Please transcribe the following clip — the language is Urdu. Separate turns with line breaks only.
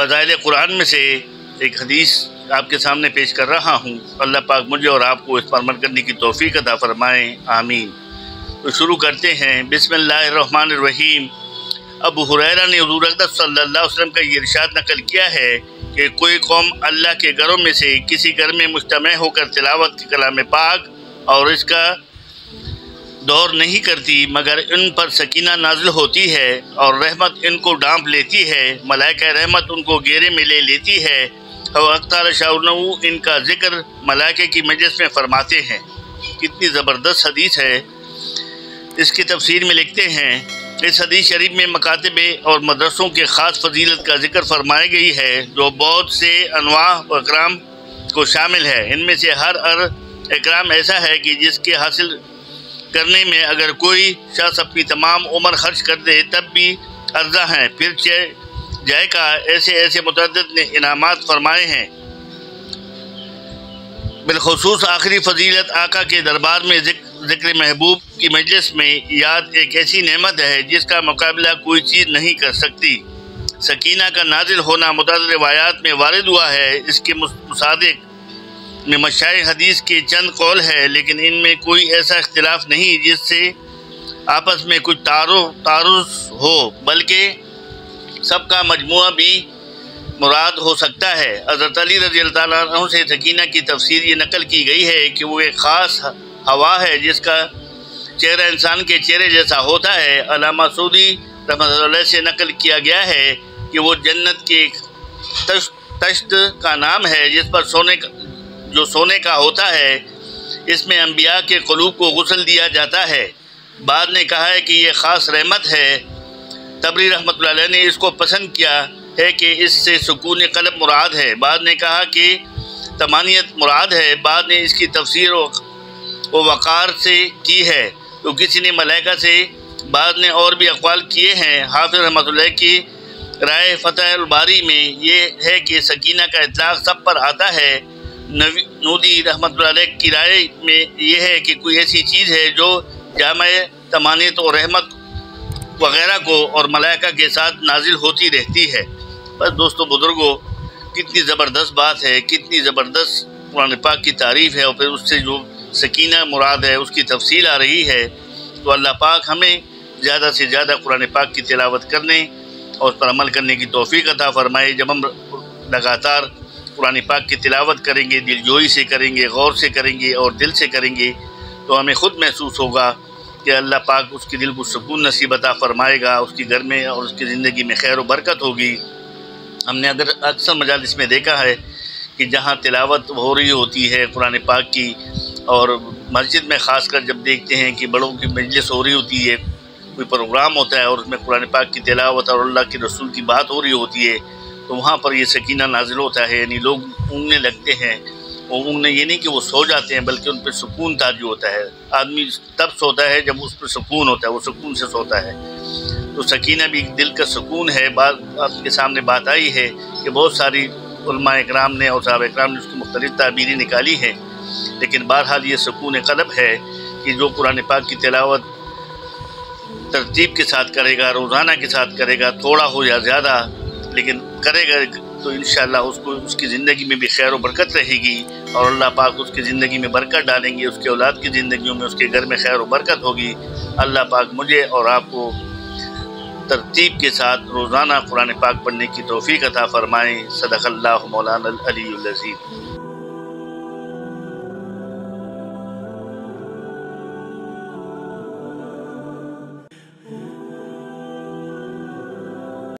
فضائل قرآن میں سے ایک حدیث آپ کے سامنے پیش کر رہا ہوں۔ اللہ پاک مجھے اور آپ کو اس پر عمل کرنے کی توفیق عطا فرمائیں، آمین۔ تو شروع کرتے ہیں۔ بسم اللہ الرحمن الرحیم۔ ابو ہریرہ نے حضور اقدس صلی اللہ علیہ وسلم کا یہ ارشاد نقل کیا ہے کہ کوئی قوم اللہ کے گھروں میں سے کسی گھر میں مجتمع ہو کر تلاوت کی کلام پاک اور اس کا دور نہیں کرتی مگر ان پر سکینہ نازل ہوتی ہے اور رحمت ان کو ڈانپ لیتی ہے، ملائکہ رحمت ان کو گھیرے میں لے لیتی ہے اور اختار شاء ان کا ذکر ملائکہ کی مجلس میں فرماتے ہیں۔ کتنی زبردست حدیث ہے۔ اس کی تفسیر میں لکھتے ہیں، اس حدیث شریف میں مکاتب اور مدرسوں کے خاص فضیلت کا ذکر فرمائی گئی ہے جو بہت سے انواع و اکرام کو شامل ہے۔ ان میں سے ہر اکرام ایسا ہے کہ جس کے حاصل کرنے میں اگر کوئی شخص اپنی تمام عمر خرچ کر دے تب بھی ارزاں ہیں۔ پھر جائے کا ایسے متعدد انعامات فرمائے ہیں۔ بالخصوص آخری فضیلت آقا کے دربار میں ذکر محبوب کی مجلس میں یاد ایک ایسی نعمت ہے جس کا مقابلہ کوئی چیز نہیں کر سکتی۔ سکینہ کا نازل ہونا متعدد روایات میں وارد ہوا ہے۔ اس کے مصادق میں مشائخ حدیث کے چند قول ہے، لیکن ان میں کوئی ایسا اختلاف نہیں جس سے آپس میں کچھ تعارض ہو، بلکہ سب کا مجموعہ بھی مراد ہو سکتا ہے۔ حضرت علی رضی اللہ عنہ سے سکینہ کی تفسیر یہ نقل کی گئی ہے کہ وہ ایک خاص ہوا ہے جس کا چہرہ انسان کے چہرے جیسا ہوتا ہے۔ علامہ سعودی رحمۃ اللہ علیہ سے نقل کیا گیا ہے کہ وہ جنت کے ایک تشت کا نام ہے جس پر جو سونے کا ہوتا ہے۔ اس میں انبیاء کے قلوب کو غسل دیا جاتا ہے۔ بعد نے کہا ہے کہ یہ خاص رحمت ہے۔ طبری رحمۃ اللہ علیہ نے اس کو پسند کیا ہے کہ اس سے سکون قلب مراد ہے۔ بعد نے کہا کہ طمانینت مراد ہے۔ بعد نے اس کی تفسیر و وقار سے کی ہے تو کسی نے ملائکہ سے، بعد نے اور بھی اقوال کیے ہیں۔ حافظ رحمۃ اللہ کی رائے فتح الباری میں یہ ہے کہ سکینہ کا اطلاق سب پر آتا ہے۔ نودی رحمۃ اللہ علیہ کی رائے میں یہ ہے کہ کوئی ایسی چیز ہے جو جامع طمانینت اور رحمت وغیرہ کو اور ملائکہ کے ساتھ نازل ہوتی رہتی ہے۔ بس دوستو بزرگوں، کتنی زبردست بات ہے، کتنی زبردست قرآن پاک کی تعریف ہے، اور پھر اس سے جو سکینہ مراد ہے اس کی تفصیل آ رہی ہے۔ تو اللہ پاک ہمیں زیادہ سے زیادہ قرآن پاک کی تلاوت کرنے اور اس پر عمل کرنے کی توفیق عطا فرمائے۔ جب ہم لگاتار قرآن پاک کی تلاوت کریں گے، دل جوئی سے کریں گے، غور سے کریں گے اور دل سے کریں گے تو ہمیں خود محسوس ہوگا کہ اللہ پاک اس کے دل کو سکون نصیب عطا فرمائے گا، اس کے گھر میں اور اس کی زندگی میں خیر و برکت ہوگی۔ ہم نے اکثر مجالس میں دیکھا ہے کہ جہاں تلاوت ہو رہی ہوتی ہے قرآن پاک کی، اور مسجد میں خاص کر جب دیکھتے ہیں کہ بڑوں کی مجلس ہو رہی ہوتی ہے، کوئی پروگرام ہوتا ہے اور اس میں قرآن پاک کی تلاوت اور اللہ کے رسول کی بات ہو رہی ہوتی ہے، تو وہاں پر یہ سکینہ نازل ہوتا ہے، یعنی لوگ اونگنے لگتے ہیں۔ وہ اونگنے یہ نہیں کہ وہ سو جاتے ہیں، بلکہ ان پہ سکون تاج ہوتا ہے۔ آدمی تب سوتا ہے جب اس پہ سکون ہوتا ہے، وہ سکون سے سوتا ہے۔ تو سکینہ بھی دل کا سکون ہے۔ آپ کے سامنے بات آئی ہے کہ بہت ساری علماء اکرام نے اور صحابہ اکرام نے اس کی مختلف تعبیریں نکالی ہیں، لیکن بہرحال یہ سکون قلب ہے کہ جو قرآن پاک کی تلاوت ترتیب کے ساتھ کرے گا، روزانہ کے ساتھ کرے گا، تھوڑا ہو یا زیادہ لیکن کرے گا، تو انشاءاللہ اس کی زندگی میں بھی خیر و برکت رہے گی، اور اللہ پاک اس کی زندگی میں برکت ڈالیں گے، اس کے اولاد کی زندگیوں میں، اس کے گھر میں خیر و برکت ہوگی۔ اللہ پاک مجھے اور آپ کو ترتیب کے ساتھ روزانہ قرآن پاک پڑھنے کی توفیق عطا فرمائیں۔ صدق اللہ مولانا العلی العظیم۔